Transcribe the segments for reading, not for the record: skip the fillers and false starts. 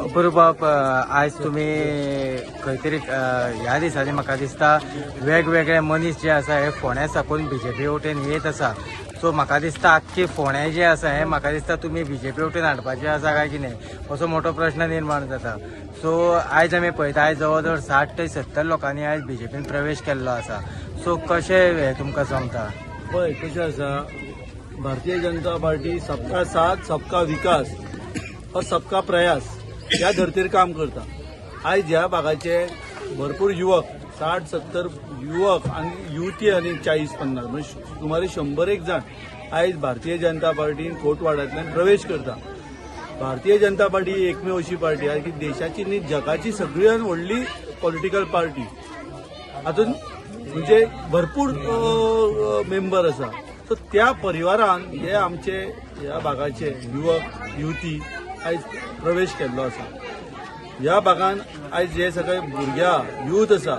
अपूर्व आज तुम्ही खंय तरी ह्या दिसांनी म्हाका दिसता वेगवेगळे मनीस जे आसा हे फोंड्या साकून बीजेपी वटेन येत आसा. सो म्हाका दिसता आख्खी फोंड्या जे आसा हे म्हाका दिसता तुम्ही बीजेपी वटेन हाडपाचे आसा काय कितें असो मोठो प्रश्न निर्माण जाता. सो आयज आमी पळयता आयज जवळ जवळ 60 ते 70 लोकांनी आयज बीजेपीन प्रवेश केल्लो आसा. सो कशें हे तुमकां जमता? पळय कशें आसा, भारतीय जनता पार्टी सबका साथ सबका विकास और सबका प्रयास ह्या धर्तीर काम करता. आयज ह्या भागाचे भरपूर युवक 60-70 युवक आणि युवती आणि 40-50 म्हणजे सुमारे 100 जण आयज भारतीय जनता पार्टीन कोटवाड्यांतल्यान प्रवेश करता. भारतीय जनता पार्टी ही एकमेव अशी पार्टी आहे की देशाची न्ही जगाची सगळ्यांत व्हडली पॉलिटिकल पार्टी. हातून म्हणजे भरपूर मेंबर आसा. सो त्या परिवारान हे आमचे ह्या भागाचे युवक युवती आयज प्रवेश केल्लो आसा. ह्या भागान आयज जे सगळे भुरग्या यूथ आसा,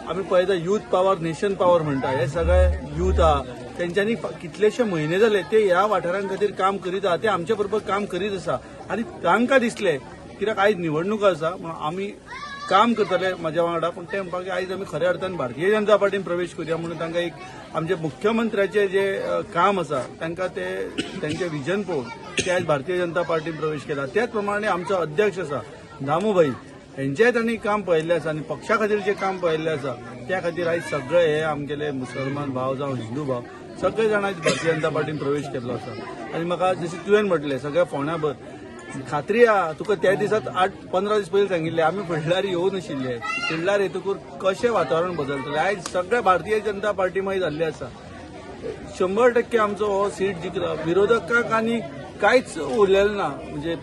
आमी पळयता यूथ पॉवर नेशन पॉवर म्हणटा, हे सगळे यूथ आहा तेंच्यांनी कितलेशे म्हयने जाले ते ह्या वाठारां खातीर काम करीत आहा. ते आमचे बरोबर काम करीत आसा आनी तांकां दिसले कित्याक आयज निवडणूक आसा म्हणून आमी काम करतले म्हाज्या वांगडा, पूण ते म्हणपाक आयज आमी खऱ्या अर्थान भारतीय जनता पार्टीन प्रवेश करूया म्हणून तांकां एक आमचे मुख्यमंत्र्याचे जे काम आसा तांकां ते तेंचे विजन पळोवन ते आयज भारतीय जनता पार्टीन प्रवेश केला. त्याच प्रमाणे आमचो अध्यक्ष आसा दामूभाई हेंचेय तांणी काम पळयल्लें आसा आनी पक्षा खातीर जे काम पळयल्लें आसा त्या खातीर आयज सगळे हे आमगेले मुसलमान भाव जावं हिंदू भाव सगळे जाण आयज भारतीय जनता पार्टीन प्रवेश केल्लो आसा. आनी म्हाका जशें तुवें म्हटलें सगळ्या फोंड्याभर खात्री आहा, तुका त्या दिसात 8-15 दीस पयलीं सांगिल्लें आमी फुडल्यार येवं नाशिल्ले. फुडल्यार येतकूर कशें वातावरण बदलतलें. आयज सगळे भारतीय जनता पार्टी मागीर जाल्ले आसा. 100% आमचो हो सीट जिखला. विरोधकांक आनी कांयच उरलेलें ना, म्हणजे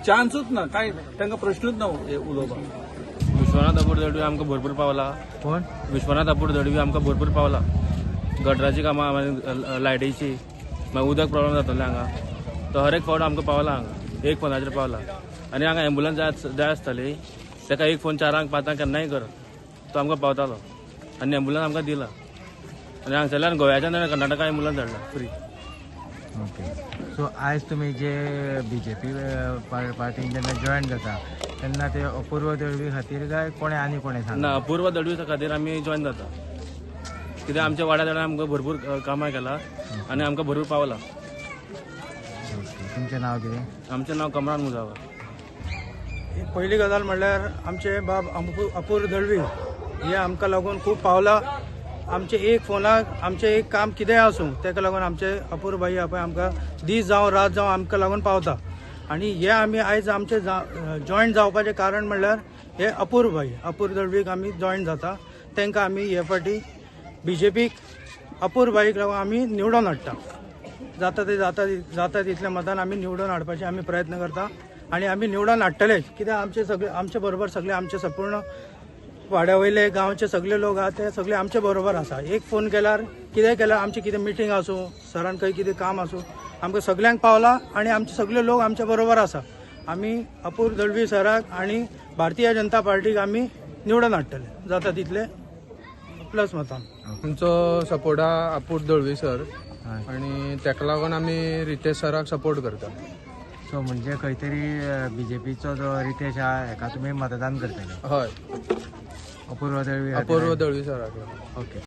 चान्सूच ना, काय तांकां प्रश्नूच ना हे उलोवपाक. विश्वनाथ अपूर दळवी आमकां भरपूर पावला. कोण? विश्वनाथ अपूर दळवी आमकां भरपूर पावला. गटराची कामां लायटीची मागीर उदक प्रॉब्लेम जाताले हांगा, तो हर एक फावट आमकां पावला. हांगा एक फोनाचेर पावला. आनी हांगा एम्बुलन्स जाय आसताली, ताका एक फोन 4-5 केन्नाय कर तो आमकां पावतालो आनी एम्बुलन्स आमकां दिला. आनी हांगसरल्यान गोव्याच्यान कर्नाटका एम्बुलन्स धाडला फ्री. ओके. सो आयज तुम्ही जे बीजेपी पार्टीन जेन्ना जॉयन जाता तेन्ना ते अपूर्व दळवी खातीर काय कोणे आनी कोणे सांगता? ना, अपूर्व दळवी खातीर आमी जॉयन जाता. कित्याक आमच्या वाड्या जाणां आमकां भरपूर कामां केला आनी आमकां भरपूर पावला. तुमचें नांव कितें? आमचें नांव कमरान मुजावर. पहिली गजाल म्हणल्यार आमचे बाब अपूर्व दळवी हे आमकां लागून खूब पावला. आमचे एक फोनाक आमचे एक काम कितेंय आसूं ताका लागून आमचे अपूर्व भाई पळय आमकां दीस जावं रात जावं आमकां लागून पावता. आनी हे आमी आयज आमचे जॉयन जावपाचें कारण म्हणल्यार हे अपूर्व दळवीक आमी जॉयन जाता. तांकां आमी हे फाटी बीजेपीक अपूर्व भाईक लागून आमी निवडून हाडटा. जाता तितल्या मतान आमी निवडून हाडपाचे आमी प्रयत्न करता आनी आमी निवडून हाडटलेच. कित्याक आमचे बरोबर सगळे आमचे संपूर्ण वाड्या वयले गांवचे सगळे लोक आहा ते सगळे आमचे बरोबर आसा. एक फोन केल्यार कितें केल्यार आमची कितें मिटींग आसूं सरान खंय कितें काम आसूं आमकां सगळ्यांक पावला आनी आमचे सगळे लोक आमच्या बरोबर आसा. आमी अपूर्व दळवी सराक आनी भारतीय जनता पार्टीक आमी निवडून हाडटले जाता तितले प्लस मतान. आमचो सपोर्ट आहा अपूर्व दळवी सर आनी ताका लागून आमी रितेश सराक सपोर्ट करता. सो म्हणजे खंय तरी बीजेपीचो जो रितेश आहा हेका तुमी मतदान करतले? हय, अपूर्व दळवी अपूर्व दळवी सराक. ओके.